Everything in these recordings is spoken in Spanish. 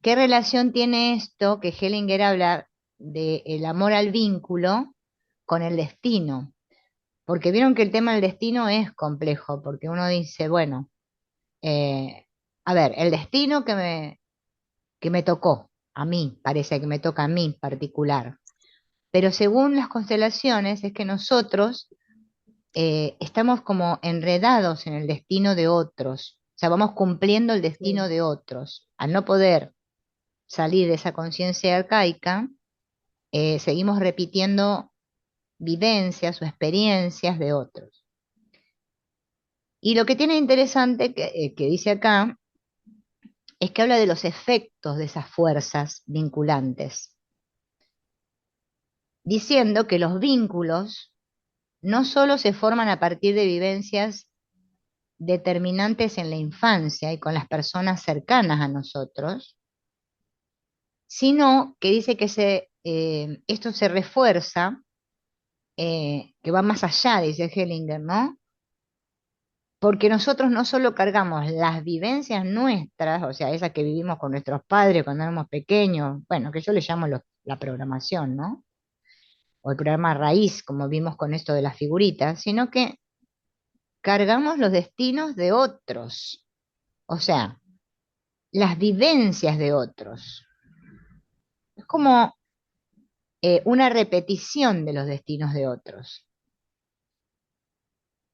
¿Qué relación tiene esto que Hellinger habla del amor al vínculo con el destino? Porque vieron que el tema del destino es complejo, porque uno dice, bueno, eh, a ver, el destino que me tocó, a mí, parece que me toca a mí en particular, pero según las constelaciones es que nosotros estamos como enredados en el destino de otros, o sea, vamos cumpliendo el destino Sí. de otros. Al no poder salir de esa conciencia arcaica, seguimos repitiendo vivencias o experiencias de otros. Y lo que tiene interesante que dice acá es que habla de los efectos de esas fuerzas vinculantes, diciendo que los vínculos no solo se forman a partir de vivencias determinantes en la infancia y con las personas cercanas a nosotros, sino que dice que esto se refuerza, que va más allá, dice Hellinger, ¿no? Porque nosotros no solo cargamos las vivencias nuestras, o sea, esas que vivimos con nuestros padres cuando éramos pequeños, bueno, que yo le llamo la programación, ¿no? O el programa raíz, como vimos con esto de las figuritas, sino que cargamos los destinos de otros, o sea, las vivencias de otros. Es como una repetición de los destinos de otros.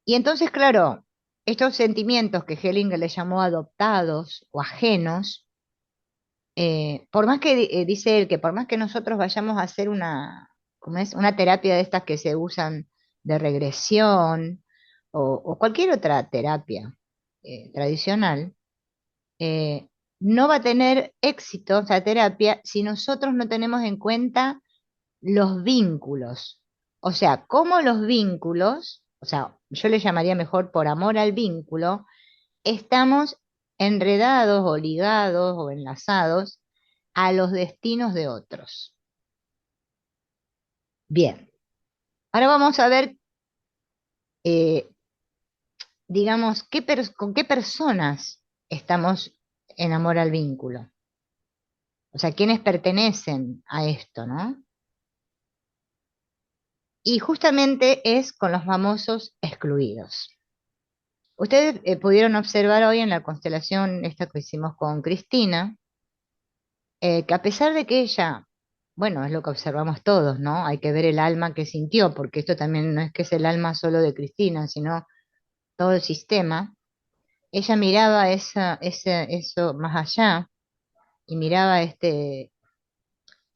Y entonces, claro, estos sentimientos que Hellinger le llamó adoptados o ajenos, por más que dice él que por más que nosotros vayamos a hacer ¿cómo es? Una terapia de estas que se usan de regresión o cualquier otra terapia tradicional, eh, no va a tener éxito esa terapia si nosotros no tenemos en cuenta los vínculos. O sea, cómo los vínculos, o sea, yo le llamaría mejor por amor al vínculo, estamos enredados o ligados o enlazados a los destinos de otros. Bien, ahora vamos a ver, eh, digamos, con qué personas estamos en amor al vínculo. O sea, quiénes pertenecen a esto, ¿no? Y justamente es con los famosos excluidos. Ustedes pudieron observar hoy en la constelación esta que hicimos con Cristina, que a pesar de que ella, bueno, es lo que observamos todos, ¿no? Hay que ver el alma que sintió, porque esto también no es que es el alma solo de Cristina, sino todo el sistema. Ella miraba eso más allá y miraba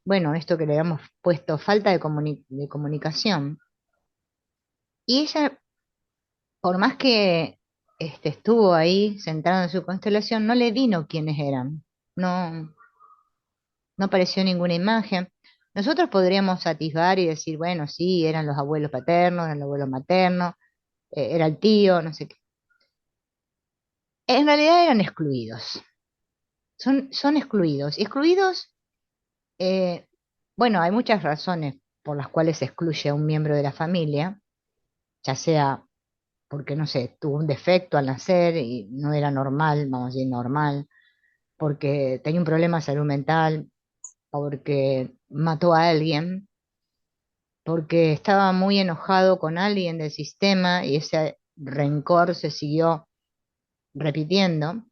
bueno, esto que le habíamos puesto falta de comunicación. Y ella, por más que estuvo ahí sentado en su constelación, no le vino quiénes eran. No, no apareció ninguna imagen. Nosotros podríamos atisbar y decir, bueno, sí, eran los abuelos paternos, eran los abuelos maternos, era el tío, no sé qué. En realidad eran excluidos. Son excluidos. Y excluidos, eh, bueno, hay muchas razones por las cuales se excluye a un miembro de la familia, ya sea porque, no sé, tuvo un defecto al nacer y no era normal, vamos a decir normal, porque tenía un problema de salud mental, porque mató a alguien, porque estaba muy enojado con alguien del sistema y ese rencor se siguió repitiendo.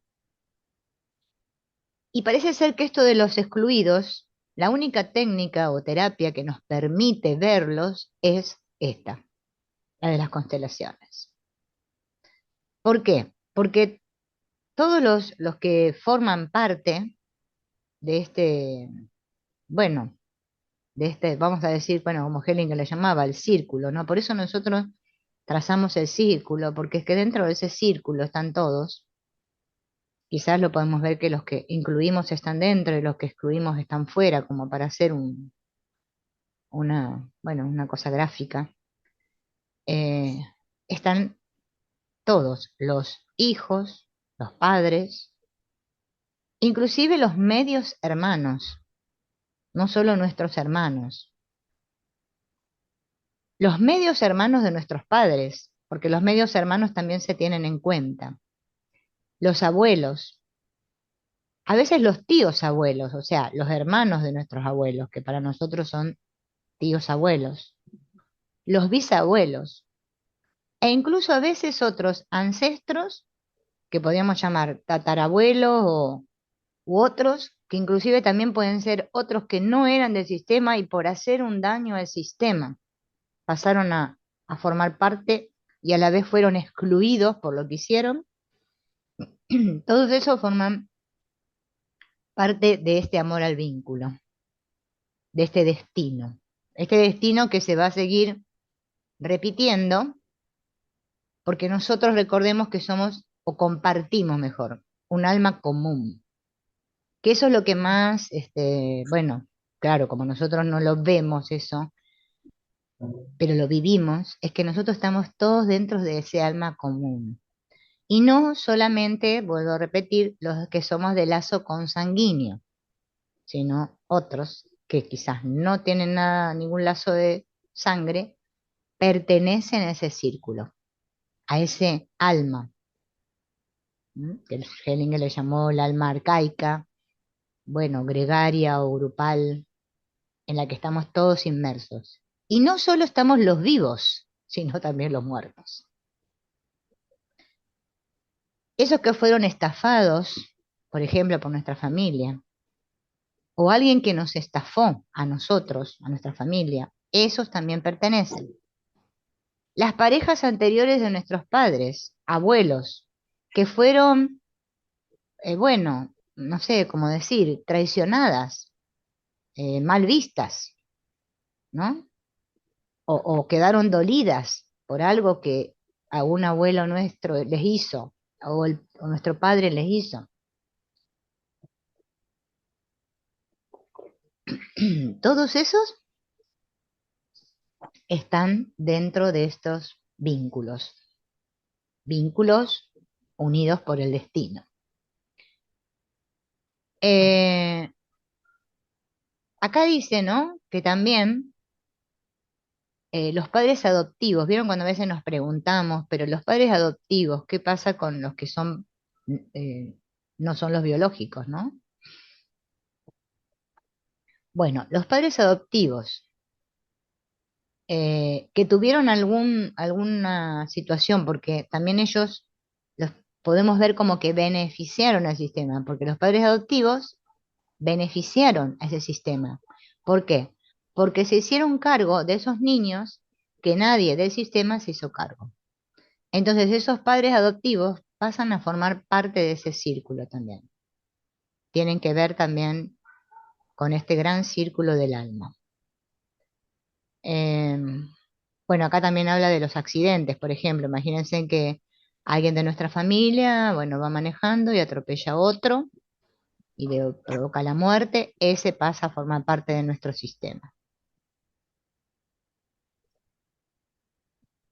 Y parece ser que esto de los excluidos, la única técnica o terapia que nos permite verlos es esta, la de las constelaciones. ¿Por qué? Porque todos los que forman parte de bueno, vamos a decir, bueno, como Hellinger le llamaba, el círculo, ¿no? Por eso nosotros trazamos el círculo, porque es que dentro de ese círculo están todos. Quizás lo podemos ver que los que incluimos están dentro y los que excluimos están fuera, como para hacer bueno, una cosa gráfica. Eh, Están todos, los hijos, los padres, inclusive los medios hermanos, no solo nuestros hermanos, los medios hermanos de nuestros padres, porque los medios hermanos también se tienen en cuenta, los abuelos, A veces los tíos abuelos, o sea, los hermanos de nuestros abuelos, que para nosotros son tíos abuelos, los bisabuelos, e incluso a veces otros ancestros que podríamos llamar tatarabuelos u otros, que inclusive también pueden ser otros que no eran del sistema y por hacer un daño al sistema pasaron a formar parte y a la vez fueron excluidos por lo que hicieron. Todos esos forman parte de este amor al vínculo, de este destino que se va a seguir repitiendo, porque nosotros recordemos que somos, o compartimos mejor, un alma común, que eso es lo que más, bueno, claro, como nosotros no lo vemos eso, pero lo vivimos, es que nosotros estamos todos dentro de ese alma común. Y no solamente, vuelvo a repetir, los que somos de lazo consanguíneo, sino otros que quizás no tienen nada, ningún lazo de sangre, pertenecen a ese círculo, a ese alma, que el Schellinger le llamó el alma arcaica, bueno, gregaria o grupal, en la que estamos todos inmersos. Y no solo estamos los vivos, sino también los muertos. Esos que fueron estafados, por ejemplo, por nuestra familia, o alguien que nos estafó a nosotros, a nuestra familia, esos también pertenecen. Las parejas anteriores de nuestros padres, abuelos, que fueron, bueno, no sé cómo decir, traicionadas, mal vistas, ¿no? O quedaron dolidas por algo que a un abuelo nuestro les hizo, o nuestro padre les hizo. Todos esos están dentro de estos vínculos unidos por el destino. Eh, Acá dice, ¿no? Que también los padres adoptivos, ¿vieron cuando a veces nos preguntamos, pero los padres adoptivos, ¿qué pasa con los que son, eh, no son los biológicos, ¿no? Bueno, los padres adoptivos que tuvieron alguna situación, porque también ellos los podemos ver como que beneficiaron al sistema, porque los padres adoptivos beneficiaron a ese sistema. ¿Por qué? Porque se hicieron cargo de esos niños que nadie del sistema se hizo cargo. Entonces esos padres adoptivos pasan a formar parte de ese círculo también. Tienen que ver también con este gran círculo del alma. Bueno, acá también habla de los accidentes, por ejemplo. Imagínense que alguien de nuestra familia, bueno, va manejando y atropella a otro y le provoca la muerte, ese pasa a formar parte de nuestro sistema.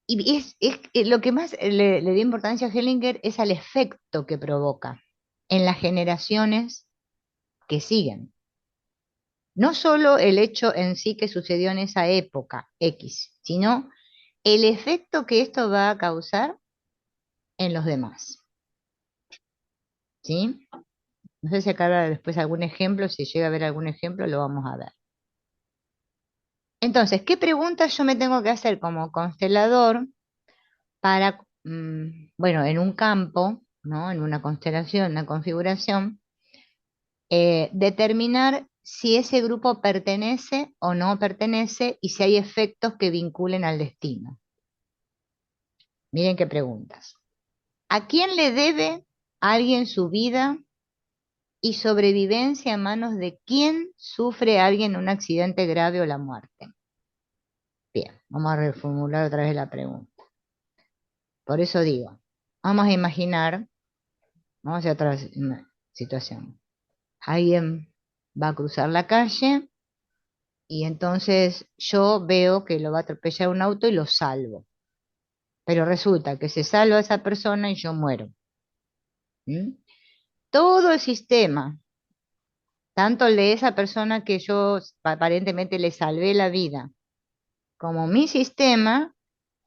Y lo que más le dio importancia a Hellinger es al efecto que provoca en las generaciones que siguen. No solo el hecho en sí que sucedió en esa época X, sino el efecto que esto va a causar en los demás. ¿Sí? No sé si acá habrá después algún ejemplo, si llega a haber algún ejemplo, lo vamos a ver. Entonces, ¿qué preguntas yo me tengo que hacer como constelador para, bueno, en un campo, ¿no? En una constelación, una configuración, determinar si ese grupo pertenece o no pertenece y si hay efectos que vinculen al destino? Miren qué preguntas. ¿A quién le debe alguien su vida y sobrevivencia a manos de quién sufre alguien un accidente grave o la muerte? Bien, vamos a reformular otra vez la pregunta. Por eso digo, vamos a imaginar, vamos a hacer otra situación. Alguien va a cruzar la calle y entonces yo veo que lo va a atropellar un auto y lo salvo. Pero resulta que se salva esa persona y yo muero. ¿Mm? Todo el sistema, tanto el de esa persona que yo aparentemente le salvé la vida, como mi sistema,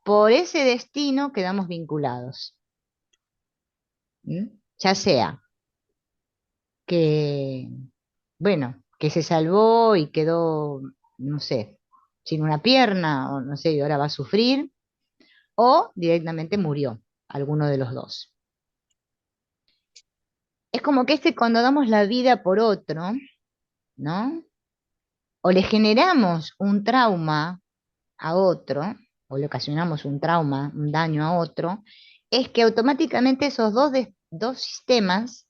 por ese destino quedamos vinculados. ¿Mm? Ya sea que, bueno, que se salvó y quedó, no sé, sin una pierna, o no sé, y ahora va a sufrir, o directamente murió, alguno de los dos. Es como que cuando damos la vida por otro, ¿no? O le generamos un trauma a otro, o le ocasionamos un trauma, un daño a otro, es que automáticamente esos dos sistemas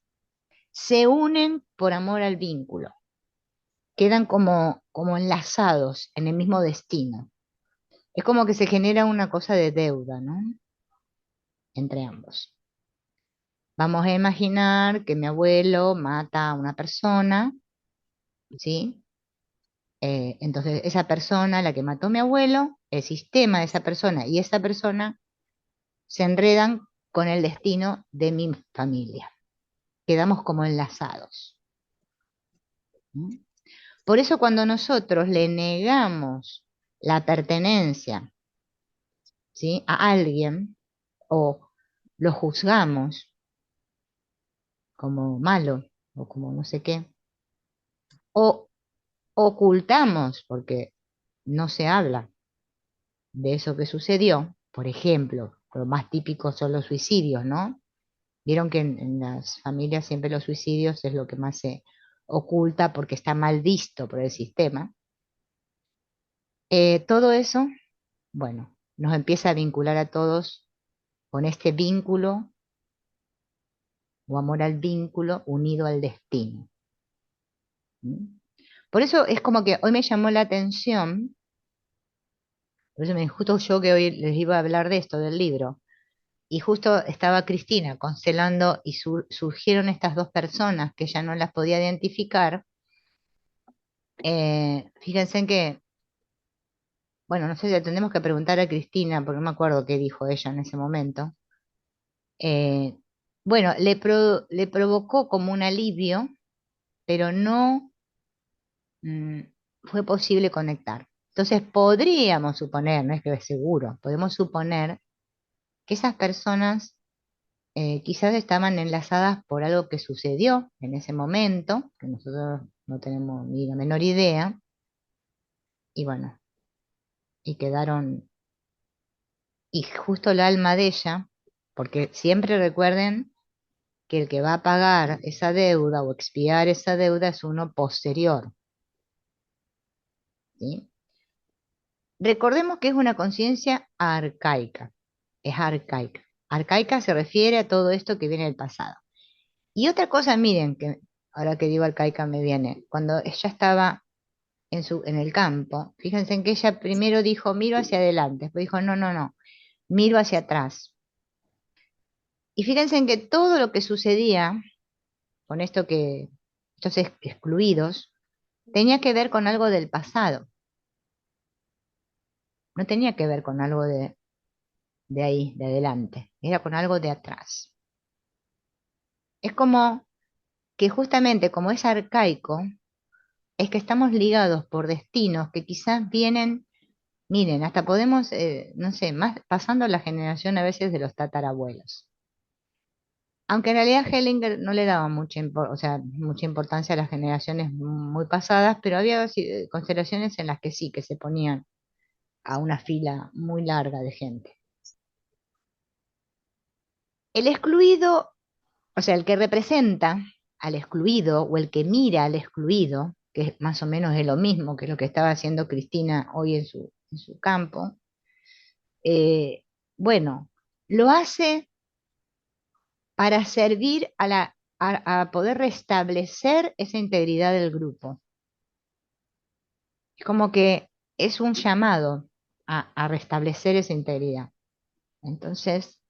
se unen por amor al vínculo, quedan como enlazados en el mismo destino. Es como que se genera una cosa de deuda, ¿no? Entre ambos. Vamos a imaginar que mi abuelo mata a una persona, ¿sí? Entonces, esa persona, la que mató a mi abuelo, el sistema de esa persona y esa persona se enredan con el destino de mi familia. Quedamos como enlazados. ¿Mm? Por eso cuando nosotros le negamos la pertenencia, ¿sí?, a alguien o lo juzgamos como malo o como no sé qué, o ocultamos porque no se habla de eso que sucedió, por ejemplo, lo más típico son los suicidios, ¿no? Vieron que en las familias siempre los suicidios es lo que más se oculta porque está mal visto por el sistema. Todo eso, bueno, nos empieza a vincular a todos con este vínculo o amor al vínculo unido al destino. ¿Mm? Por eso es como que hoy me llamó la atención, por eso justo yo que hoy les iba a hablar de esto, del libro, y justo estaba Cristina constelando y surgieron estas dos personas que ya no las podía identificar. Fíjense en que, bueno, no sé, le tenemos que preguntar a Cristina, porque no me acuerdo qué dijo ella en ese momento. Eh, bueno, le provocó como un alivio, pero no mm, fue posible conectar. Entonces podríamos suponer, no es que es seguro, podemos suponer que esas personas quizás estaban enlazadas por algo que sucedió en ese momento, que nosotros no tenemos ni la menor idea, y bueno, y quedaron, y justo el alma de ella, porque siempre recuerden que el que va a pagar esa deuda o expiar esa deuda es uno posterior, ¿sí? Recordemos que es una conciencia arcaica, es arcaica. Arcaica se refiere a todo esto que viene del pasado. Y otra cosa, miren, que ahora que digo arcaica me viene, cuando ella estaba en el campo, fíjense en que ella primero dijo, miro hacia adelante, después dijo, no, no, no, miro hacia atrás. Y fíjense en que todo lo que sucedía con estos excluidos, tenía que ver con algo del pasado, no tenía que ver con algo de ahí, de adelante, era con algo de atrás. Es como que justamente como es arcaico, es que estamos ligados por destinos que quizás vienen, miren, hasta podemos, no sé, más pasando la generación a veces de los tatarabuelos. Aunque en realidad Hellinger no le daba o sea, mucha importancia a las generaciones muy pasadas, pero había constelaciones en las que sí, que se ponían a una fila muy larga de gente. El excluido, o sea, el que representa al excluido o el que mira al excluido, que más o menos es lo mismo que lo que estaba haciendo Cristina hoy en su campo, eh, bueno, lo hace para servir a poder restablecer esa integridad del grupo. Es como que es un llamado a restablecer esa integridad. Entonces,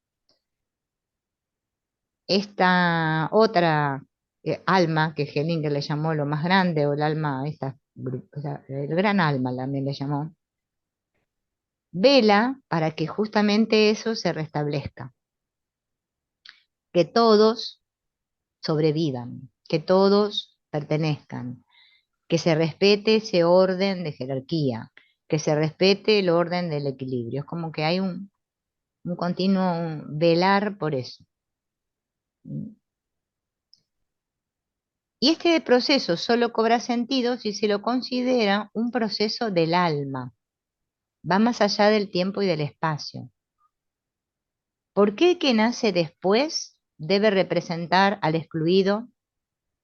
esta otra alma que Hellinger le llamó lo más grande, o el alma, o sea, el gran alma también le llamó, vela para que justamente eso se restablezca, que todos sobrevivan, que todos pertenezcan, que se respete ese orden de jerarquía, que se respete el orden del equilibrio. Es como que hay un continuo velar por eso. Y este proceso solo cobra sentido si se lo considera un proceso del alma, va más allá del tiempo y del espacio. ¿Por qué el que nace después debe representar al excluido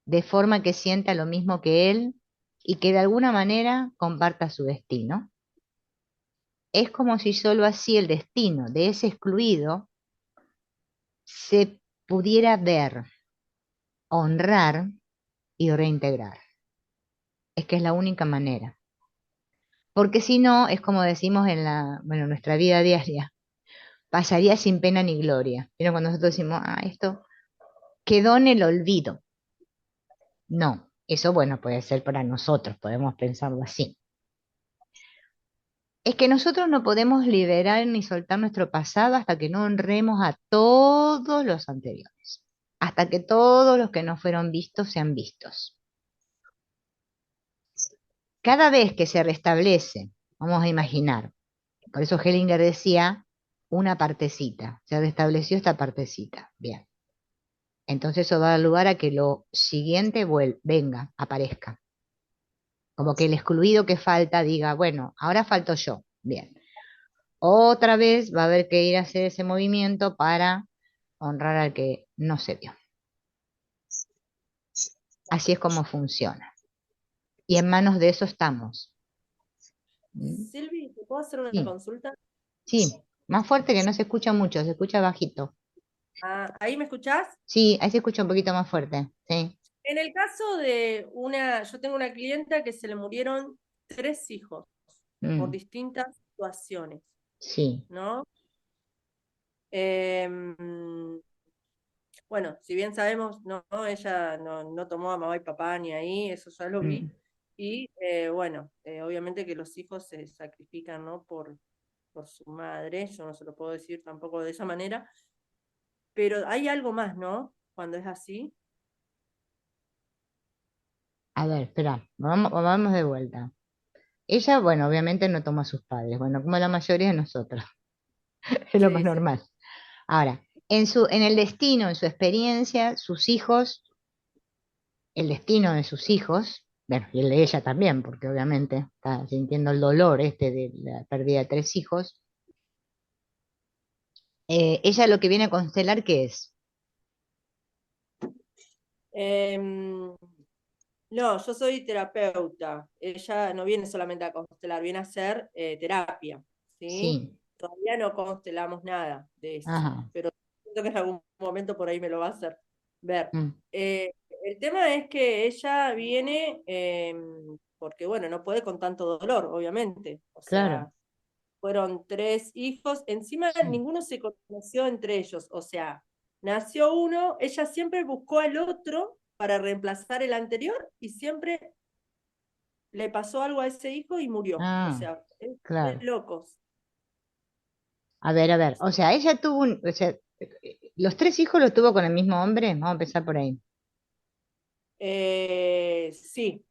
de forma que sienta lo mismo que él y que de alguna manera comparta su destino? Es como si solo así el destino de ese excluido se pudiera ver, honrar y reintegrar. Es que es la única manera. Porque si no, es como decimos en bueno, nuestra vida diaria, pasaría sin pena ni gloria. Pero cuando nosotros decimos, esto quedó en el olvido. No, eso bueno, puede ser para nosotros, podemos pensarlo así. Es que nosotros no podemos liberar ni soltar nuestro pasado hasta que no honremos a todos los anteriores, hasta que todos los que no fueron vistos sean vistos. Cada vez que se restablece, vamos a imaginar, por eso Hellinger decía una partecita, se restableció esta partecita, bien. Entonces eso va a dar lugar a que lo siguiente venga, aparezca. Como que el excluido que falta diga, bueno, ahora falto yo, bien. Otra vez va a haber que ir a hacer ese movimiento para honrar al que no se dio. Así es como funciona. Y en manos de eso estamos. ¿Mm? Silvi, ¿te puedo hacer una Sí, consulta? sí, más fuerte que no se escucha mucho, se escucha bajito. ¿Ahí me escuchás? Sí, ahí se escucha un poquito más fuerte. Sí. En el caso de yo tengo una clienta que se le murieron 3 hijos por Mm, distintas situaciones, sí. ¿no? Em, bueno, si bien sabemos, no, ella no tomó a mamá y papá ni ahí, eso ya lo vi. Mm. Y bueno, obviamente que los hijos se sacrifican, ¿no? Por su madre, yo no se lo puedo decir tampoco de esa manera, pero hay algo más, ¿no? Cuando es así. A ver, espera, vamos de vuelta. Ella, bueno, obviamente no toma a sus padres, bueno, como la mayoría de nosotros, es lo más Sí, sí. normal. Ahora, en el destino, en su experiencia, sus hijos, el destino de sus hijos, bueno, y el de ella también, porque obviamente está sintiendo el dolor este de la pérdida de 3 hijos, ella lo que viene a constelar, ¿qué es? Em, no, yo soy terapeuta. Ella no viene solamente a constelar, viene a hacer terapia, ¿sí? Sí, Todavía no constelamos nada de eso, ajá, pero siento que en algún momento por ahí me lo va a hacer ver. mm, El tema es que ella viene porque, bueno, no puede con tanto dolor, obviamente. O claro, sea, fueron 3 hijos, encima sí. ninguno se conoció entre ellos, o sea, nació uno, ella siempre buscó al otro para reemplazar el anterior y siempre le pasó algo a ese hijo y murió, o Ah, sea, es de claro. locos. A ver, o sea, ella tuvo o sea, los 3 hijos los tuvo con el mismo hombre, vamos a empezar por ahí. Sí,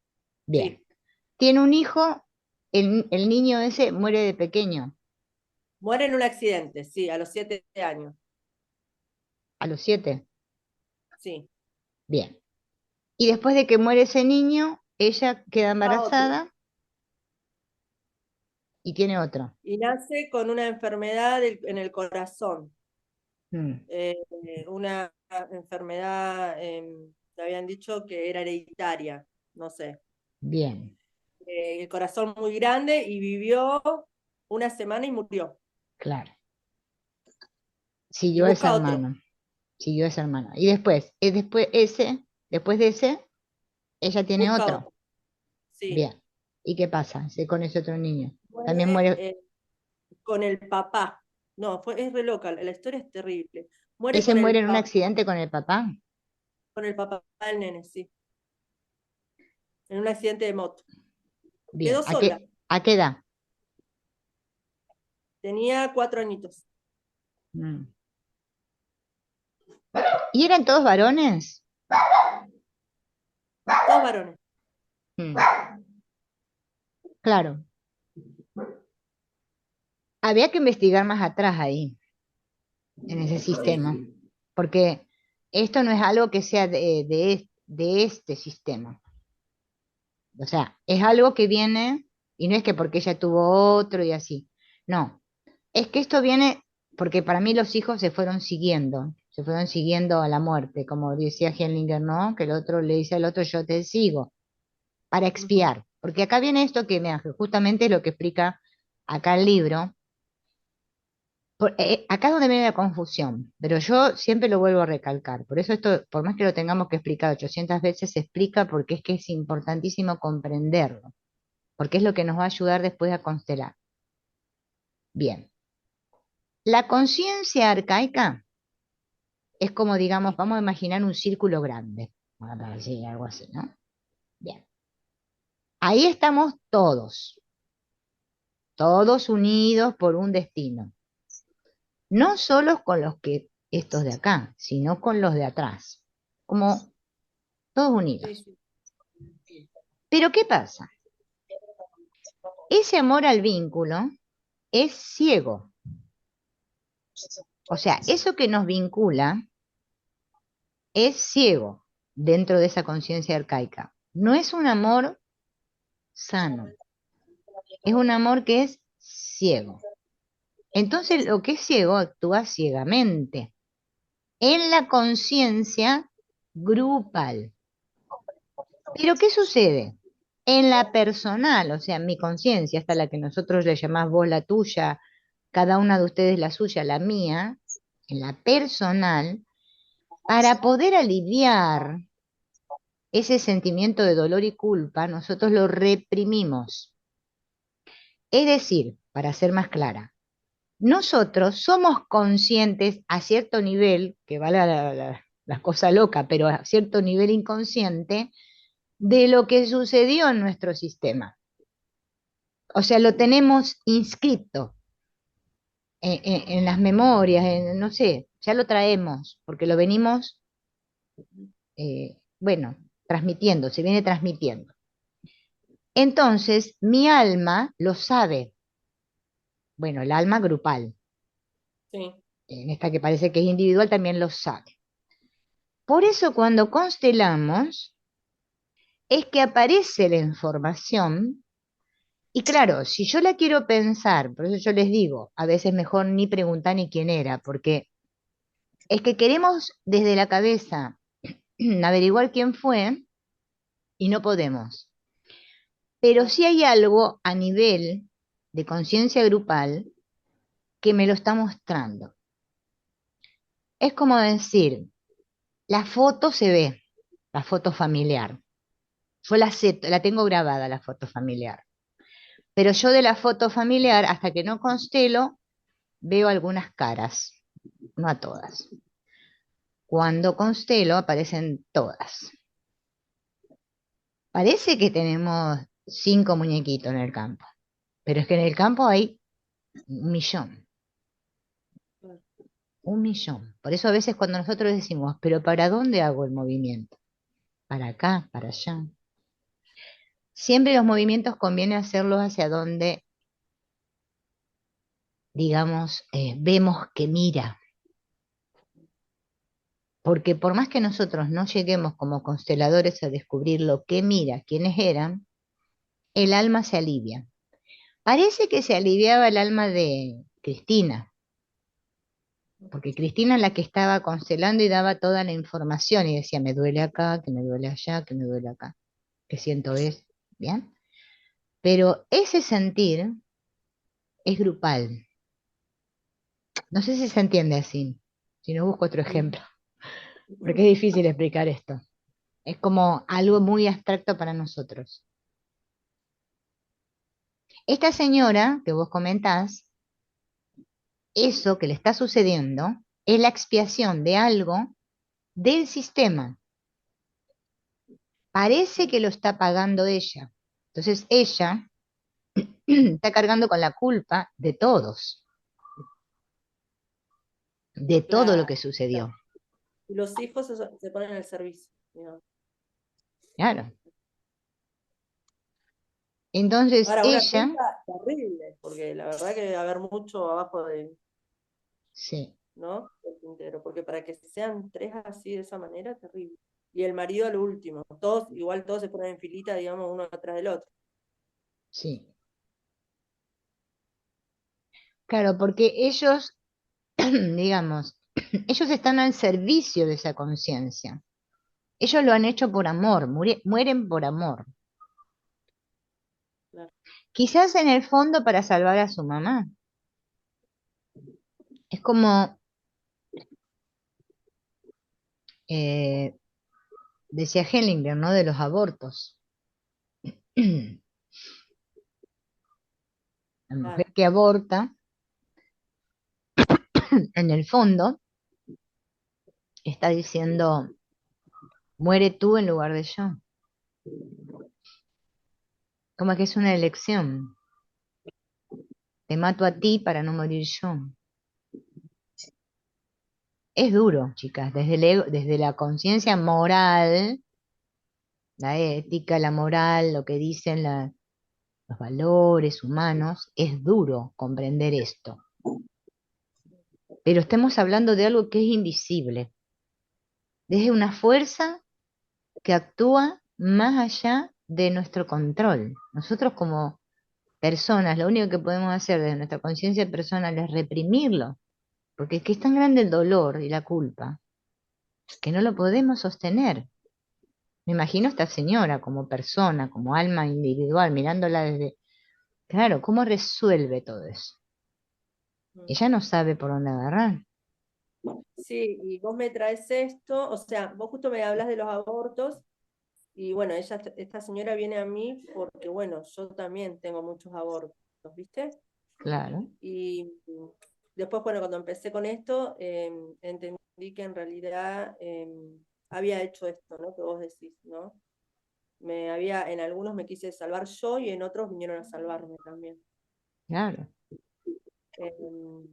Bien. sí, Tiene un hijo, el niño ese muere de pequeño, muere en un accidente, sí, a los 7 años, a los 7. sí. Bien. Y después de que muere ese niño, ella queda A otro. embarazada y tiene otro. Y nace con una enfermedad en el corazón. Mm, eh, una enfermedad, te habían dicho que era hereditaria, no sé. bien, El corazón muy grande y vivió una semana y murió. claro. Y Siguió ese busca otro, hermano, siguió ese hermano. Y después de ese, ella tiene busca otro. otro. Sí. Bien. ¿Y qué pasa con ese otro niño? También Muere muere, con el papá. No, es re loca, la historia es terrible. Muere ese con muere el en un papá, accidente con el papá. con el papá del nene, sí. En un accidente de moto. Bien. Quedó sola. ¿A qué edad? Tenía 4 añitos. Mm. ¿Y eran todos varones? Todos varones. Mm, claro. Había que investigar más atrás ahí, en ese Sí, sistema, porque esto no es algo que sea de este sistema. O sea, es algo que viene, y no es que porque ella tuvo otro y así. No, es que esto viene porque para mí los hijos se fueron siguiendo a la muerte, como decía Hellinger, ¿no? Que el otro le dice al otro, yo te sigo, para Ujú. expiar. Porque acá viene esto que me hace, justamente lo que explica acá el libro. Acá es donde viene la confusión, pero yo siempre lo vuelvo a recalcar. Por eso esto, por más que lo tengamos que explicar 800 veces, se explica porque es que es importantísimo comprenderlo, porque es lo que nos va a ayudar después a constelar. Bien, la conciencia arcaica es como, digamos, Sí, vamos a imaginar un círculo grande, vamos a decir algo así, ¿no? Bien, ahí estamos todos unidos por un destino, no solo con los que estos de acá, sino con los de atrás, como todos sí, unidos. sí. Pero ¿qué pasa? Ese amor al vínculo es ciego, o sea, eso que nos vincula es ciego dentro de esa conciencia arcaica. No es un amor sano, es un amor que es ciego. Entonces, lo que es ciego actúa ciegamente en la conciencia grupal. Pero ¿qué sucede? En la personal, o sea, mi conciencia, esta la que nosotros le llamás vos la tuya, cada una de ustedes la suya, la mía, en la personal, para poder aliviar ese sentimiento de dolor y culpa, nosotros lo reprimimos. Es decir, para ser más clara, nosotros somos conscientes a cierto nivel, que va la cosa loca, pero a cierto nivel inconsciente, de lo que sucedió en nuestro sistema. O sea, lo tenemos inscrito en las memorias, no sé, ya lo traemos, porque lo venimos, bueno, transmitiendo, se viene transmitiendo. Entonces, mi alma lo sabe, bueno, el alma grupal, Sí. en esta que parece que es individual, también lo sabe. Por eso cuando constelamos, es que aparece la información, y claro, si yo la quiero pensar, por eso yo les digo, a veces mejor ni preguntar ni quién era, porque es que queremos desde la cabeza averiguar quién fue y no podemos. Pero Claro. sí hay algo a nivel de conciencia grupal que me lo está mostrando. Es como decir, la foto se ve, la foto familiar. Yo la tengo grabada, la foto familiar. Pero yo de la foto familiar, hasta que no constelo, veo algunas caras, no a todas. Cuando constelo aparecen todas. Parece que tenemos 5 muñequitos en el campo, pero es que en el campo hay 1 millón, Claro. 1 millón. Por eso a veces cuando nosotros decimos, pero ¿para dónde hago el movimiento? Para acá, para allá. Siempre los movimientos conviene hacerlos hacia donde, digamos, vemos que mira. Porque por más que nosotros no lleguemos como consteladores a descubrir lo que mira, quiénes eran, el alma se alivia. Parece que se aliviaba el alma de Cristina, porque Cristina es la que estaba constelando y daba toda la información y decía, me duele acá, que me duele allá, que me duele acá, que siento es, ¿bien? Pero ese sentir es grupal. No sé si se entiende así, si no busco otro Sí. ejemplo, porque es difícil explicar esto. Es como algo muy abstracto para nosotros. Esta señora que vos comentás, eso que le está sucediendo es la expiación de algo del sistema. Parece que lo está pagando ella. Entonces ella está cargando con la culpa de todo lo Claro. que sucedió. Y los hijos se ponen al servicio, digamos. Claro. Entonces Ahora, una ella, culpa terrible, porque la verdad que debe haber mucho abajo de, sí, ¿no? Del tintero, porque para que sean tres así de esa manera, terrible. y el marido al último. Todos, igual todos se ponen en filita, digamos, uno atrás del otro. Sí, claro, porque ellos, digamos, ellos están al servicio de esa conciencia. Ellos lo han hecho por amor, mueren por amor. Claro. Quizás en el fondo para salvar a su mamá. Es como eh, decía Hellinger, ¿no? De los abortos. La Claro. mujer que aborta, en el fondo, está diciendo, muere tú en lugar de yo. Como que es una elección. Te mato a ti para no morir yo. Es duro, chicas, desde la conciencia moral, la ética, la moral, lo que dicen los valores humanos, es duro comprender esto. Pero estamos hablando de algo que es invisible, desde una fuerza que actúa más allá de nuestro control. Nosotros como personas, lo único que podemos hacer desde nuestra conciencia personal es reprimirlo, porque es que es tan grande el dolor y la culpa que no lo podemos sostener. Me imagino a esta señora como persona, como alma individual, mirándola desde, claro, ¿cómo resuelve todo eso? Mm. Ella no sabe por dónde agarrar. Sí, y vos me traes esto, o sea, vos justo me hablas de los abortos, y bueno, esta señora viene a mí porque, bueno, yo también tengo muchos abortos, ¿viste? Claro, Y después, bueno, cuando empecé con esto, entendí que en realidad había hecho esto, ¿no? Que vos decís, ¿no? En algunos me quise salvar yo y en otros vinieron a salvarme también. claro. Em,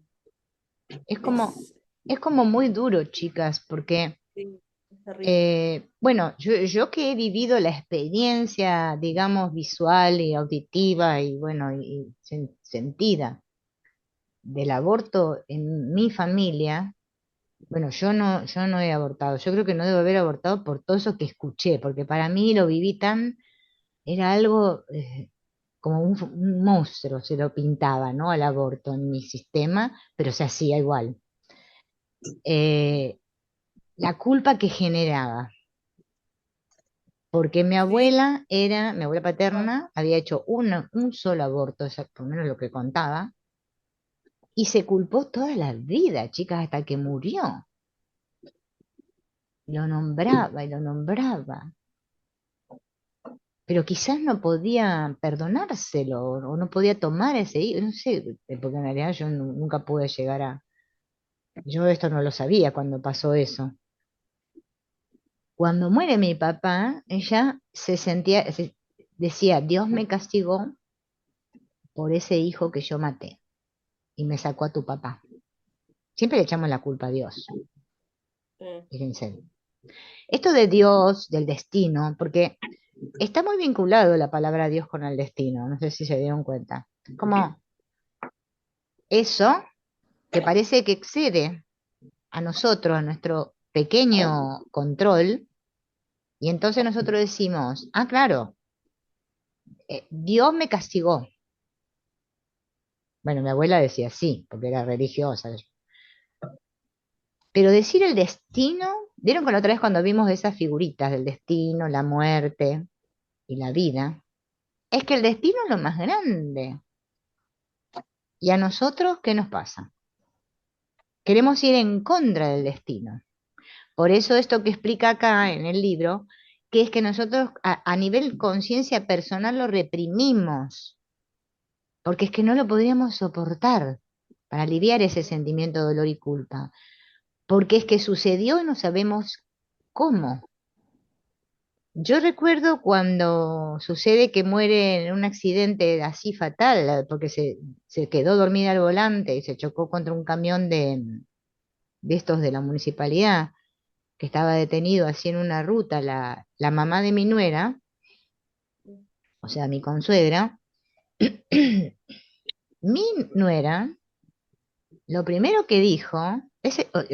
Es como, es, es como muy duro, chicas, porque, sí, es terrible. bueno, yo que he vivido la experiencia, digamos, visual y auditiva y, bueno, y sentida del aborto en mi familia, bueno, yo no he abortado, yo creo que no debo haber abortado por todo eso que escuché, porque para mí lo viví era algo como un monstruo, se lo pintaba, ¿no? Al aborto en mi sistema, pero se hacía igual. Eh, la culpa que generaba, porque Sí, mi abuela paterna, había hecho un solo aborto, por lo menos lo que contaba, y se culpó toda la vida, chicas, hasta que murió. Lo nombraba y lo nombraba, pero quizás no podía perdonárselo o no podía tomar ese hijo, no sé, porque en realidad yo nunca pude llegar yo esto no lo sabía cuando pasó eso. Cuando muere mi papá, ella decía, Dios me castigó por ese hijo que yo maté y me sacó a tu papá. Siempre le echamos la culpa a Dios, sí, fíjense. Esto de Dios, del destino, porque está muy vinculado la palabra Dios con el destino, no sé si se dieron cuenta. Como eso que parece que excede a nosotros, a nuestro pequeño control, y entonces nosotros decimos, ah, claro, Dios me castigó. Bueno, mi abuela decía sí, porque era religiosa. Pero decir el destino, ¿vieron con la otra vez cuando vimos esas figuritas del destino, la muerte y la vida? Es que el destino es lo más grande. ¿Y a nosotros qué nos pasa? Queremos ir en contra del destino. Por eso esto que explica acá en el libro, que es que nosotros a nivel conciencia personal lo reprimimos, porque es que no lo podríamos soportar para aliviar ese sentimiento de dolor y culpa, porque es que sucedió y no sabemos cómo. Yo recuerdo cuando sucede que muere en un accidente así fatal, porque se quedó dormida al volante y se chocó contra un camión de estos de la municipalidad, que estaba detenido así en una ruta, la mamá de mi nuera, o sea, mi consuegra, mi nuera, lo primero que dijo,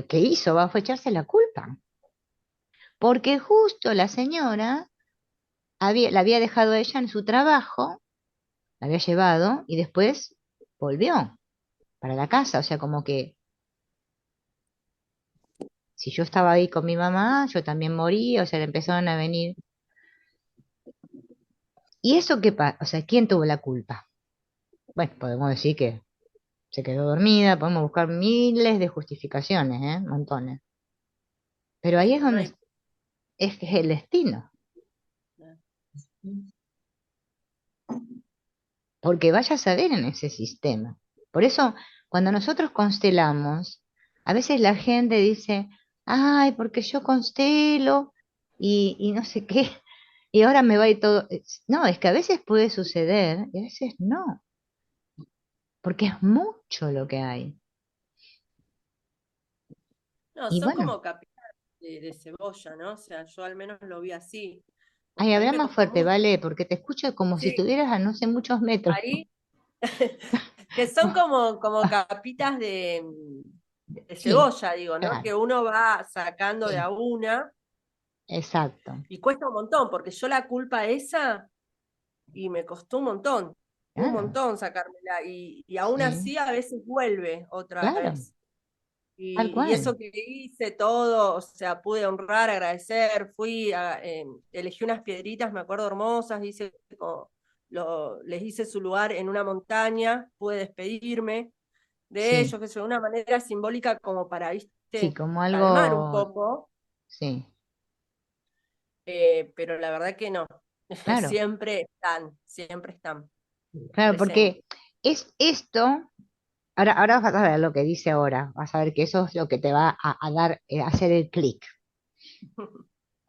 que hizo, fue echarse la culpa, porque justo la señora la había dejado a ella en su trabajo, la había llevado y después volvió para la casa. O sea, como que si yo estaba ahí con mi mamá, yo también moría, o sea, le empezaron a venir. ¿Y eso qué pasa? O sea, ¿quién tuvo la culpa? Bueno, podemos decir que se quedó dormida, podemos buscar miles de justificaciones, ¿eh? Montones. Pero ahí es No donde hay. es que es el destino. Porque vaya a saber en ese sistema. Por eso, cuando nosotros constelamos, a veces la gente dice, ay, porque yo constelo y no sé qué, y ahora me va y todo. No, es que a veces puede suceder y a veces no, porque es mucho lo que hay. No, Y son bueno, como capitas de cebolla, ¿no? O sea, yo al menos lo vi así. ay, A mí habla me más costó fuerte, mucho. ¿vale? Porque te escucho como si Sí, estuvieras a no sé muchos metros. ahí, que son como capitas de Sí, cebolla, digo, ¿no? claro, Que uno va sacando de sí, a una exacto, y cuesta un montón, porque yo la culpa esa y me costó un claro, montón sacármela y aún sí, así a veces vuelve otra claro, vez. tal Y cual, eso que hice todo, o sea, pude honrar, agradecer, elegí unas piedritas, me acuerdo, hermosas, les hice su lugar en una montaña, pude despedirme de sí. ellos, que es una manera simbólica como para, Sí, viste, como calmar un algo, poco, sí, pero la verdad que no, claro, siempre están claro, presentes. porque es esto, ahora vas a ver lo que dice ahora, vas a ver que eso es lo que te va a dar, a hacer el clic.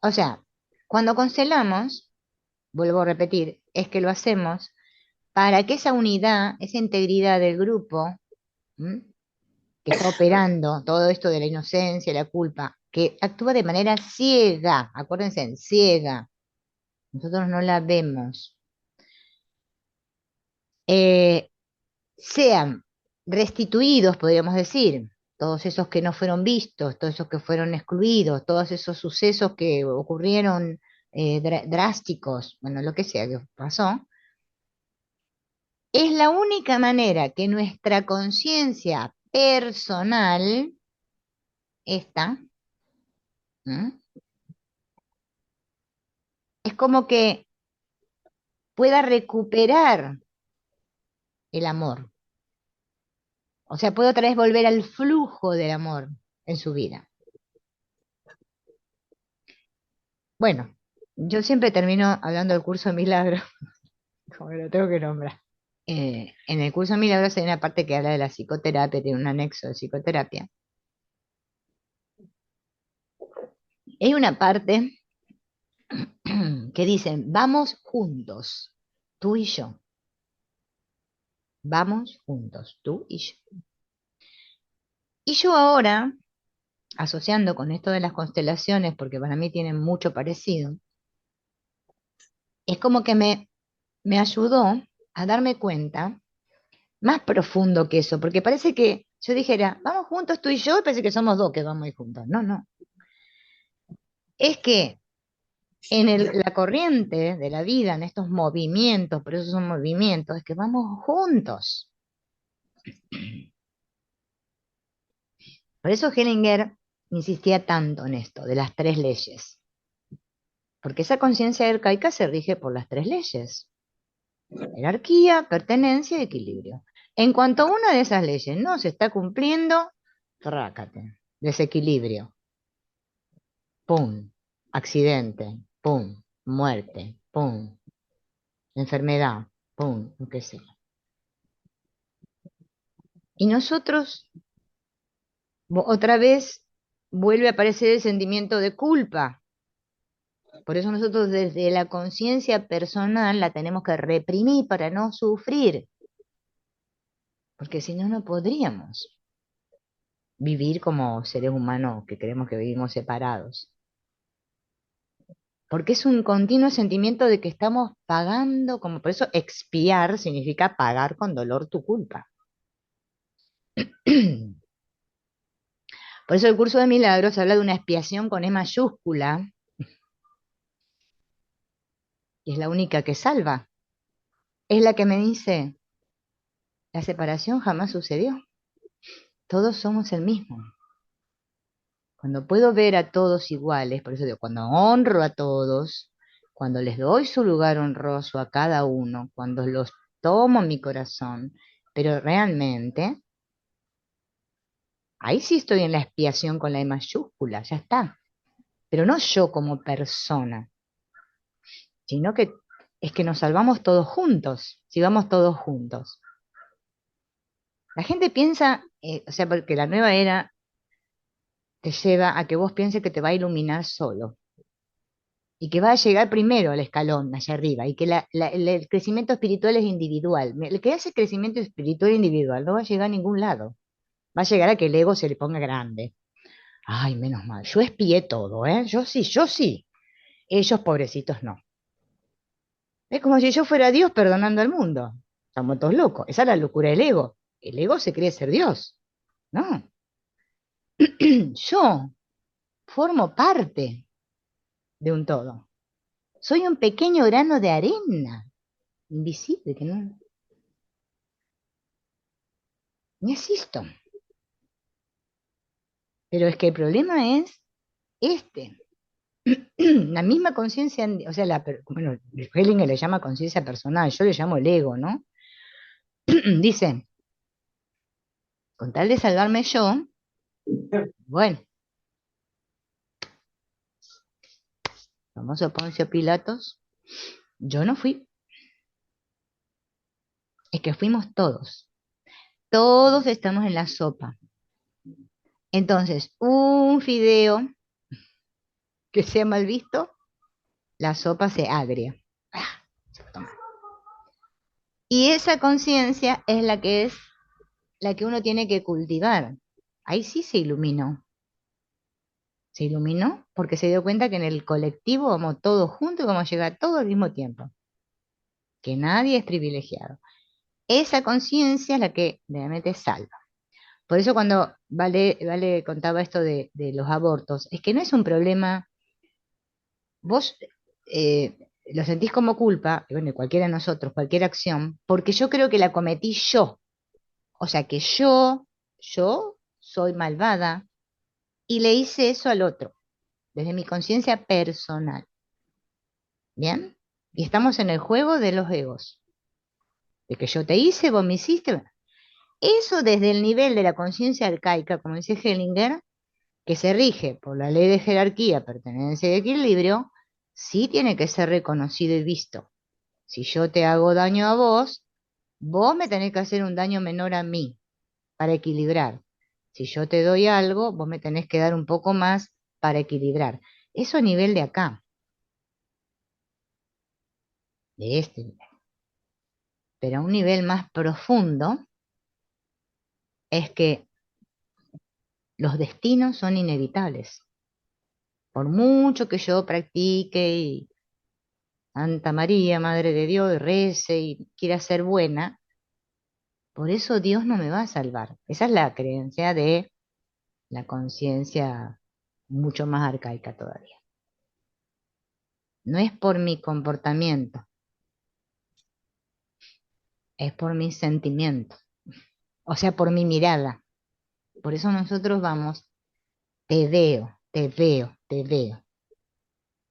O sea, cuando constelamos, vuelvo a repetir, es que lo hacemos para que esa unidad, esa integridad del grupo, ¿m? Que está operando todo esto de la inocencia, la culpa, que actúa de manera ciega, acuérdense, ciega, nosotros no la vemos. Eh, Sean restituidos, podríamos decir, todos esos que no fueron vistos, todos esos que fueron excluidos, todos esos sucesos que ocurrieron drásticos, bueno, lo que sea que pasó, es la única manera que nuestra conciencia personal, esta, ¿m? Es como que pueda recuperar el amor. O sea, puede otra vez volver al flujo del amor en su vida. Bueno, yo siempre termino hablando del curso de milagros, como lo tengo que nombrar. En el curso de milagros hay una parte que habla de la psicoterapia, tiene un anexo de psicoterapia. Hay una parte que dicen, vamos juntos, tú y yo. Vamos juntos, tú y yo. Y yo ahora, asociando con esto de las constelaciones, porque para mí tienen mucho parecido, es como que me ayudó a darme cuenta, más profundo que eso, porque parece que yo dijera, vamos juntos tú y yo, y parece que somos dos que vamos a ir juntos. No, no. Es que en la corriente de la vida, en estos movimientos, por eso son movimientos, es que vamos juntos. Por eso Hellinger insistía tanto en esto, de las tres leyes, porque esa conciencia arcaica se rige por las tres leyes: jerarquía, pertenencia y equilibrio. En cuanto una de esas leyes no se está cumpliendo, trácate, desequilibrio, pum, accidente, pum, muerte, pum, enfermedad, pum, lo que sea. Y nosotros, otra vez, vuelve a aparecer el sentimiento de culpa. Por eso nosotros desde la conciencia personal la tenemos que reprimir para no sufrir, porque si no, no podríamos vivir como seres humanos que creemos que vivimos separados. Porque es un continuo sentimiento de que estamos pagando, como por eso expiar significa pagar con dolor tu culpa. Por eso el curso de milagros habla de una expiación con E mayúscula, y es la única que salva. Es la que me dice, la separación jamás sucedió. Todos somos el mismo. Cuando puedo ver a todos iguales, por eso digo, cuando honro a todos, cuando les doy su lugar honroso a cada uno, cuando los tomo en mi corazón, pero realmente, ahí sí estoy en la expiación con la E mayúscula, ya está. Pero no yo como persona, sino que es que nos salvamos todos juntos, si vamos todos juntos. La gente piensa, o sea, porque la nueva era te lleva a que vos pienses que te va a iluminar solo y que va a llegar primero al escalón allá arriba y que el crecimiento espiritual es individual. El que hace crecimiento espiritual individual no va a llegar a ningún lado. Va a llegar a que el ego se le ponga grande. Ay, menos mal. Yo espié todo, ¿eh? Yo sí, yo sí. Ellos pobrecitos no. Es como si yo fuera Dios perdonando al mundo. Estamos todos locos. Esa es la locura del ego. El ego se cree ser Dios. No. Yo formo parte de un todo. Soy un pequeño grano de arena, invisible, que no, ni existo. Pero es que el problema es este. La misma conciencia, o sea, bueno, Hellinger le llama conciencia personal, yo le llamo el ego, ¿no? Dice, con tal de salvarme yo, bueno, famoso Poncio Pilatos, yo no fui, es que fuimos todos. Todos estamos en la sopa. Entonces, un fideo que sea mal visto, la sopa se agria. Ah, se va a tomar. Y esa conciencia es la que uno tiene que cultivar. Ahí sí se iluminó. Se iluminó porque se dio cuenta que en el colectivo vamos todos juntos y vamos a llegar todos al mismo tiempo. Que nadie es privilegiado. Esa conciencia es la que realmente salva. Por eso cuando Vale contaba esto de los abortos, es que no es un problema, vos lo sentís como culpa, y bueno, cualquiera de nosotros, cualquier acción, porque yo creo que la cometí yo. O sea que yo soy malvada y le hice eso al otro, desde mi conciencia personal. ¿Bien? Y estamos en el juego de los egos, de que yo te hice, vos me hiciste. Bueno, eso desde el nivel de la conciencia arcaica, como dice Hellinger, que se rige por la ley de jerarquía, pertenencia y equilibrio, sí tiene que ser reconocido y visto. Si yo te hago daño a vos, vos me tenés que hacer un daño menor a mí para equilibrar. Si yo te doy algo, vos me tenés que dar un poco más para equilibrar. Eso a nivel de acá, de este nivel. Pero a un nivel más profundo es que los destinos son inevitables. Por mucho que yo practique y Santa María, Madre de Dios, y rece y quiera ser buena, por eso Dios no me va a salvar. Esa es la creencia de la conciencia mucho más arcaica todavía. No es por mi comportamiento, es por mis sentimientos, o sea, por mi mirada. Por eso nosotros vamos, te veo, te veo, te veo.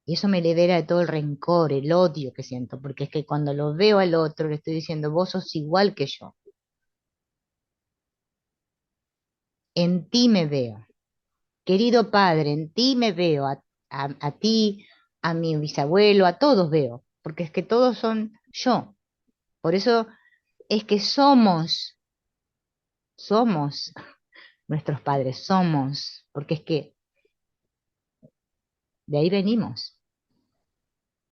Y eso me libera de todo el rencor, el odio que siento, porque es que cuando lo veo al otro le estoy diciendo, vos sos igual que yo, en ti me veo. Querido padre, en ti me veo, a ti, a mi bisabuelo, a todos veo, porque es que todos son yo. Por eso es que somos nuestros padres, somos, porque es que de ahí venimos.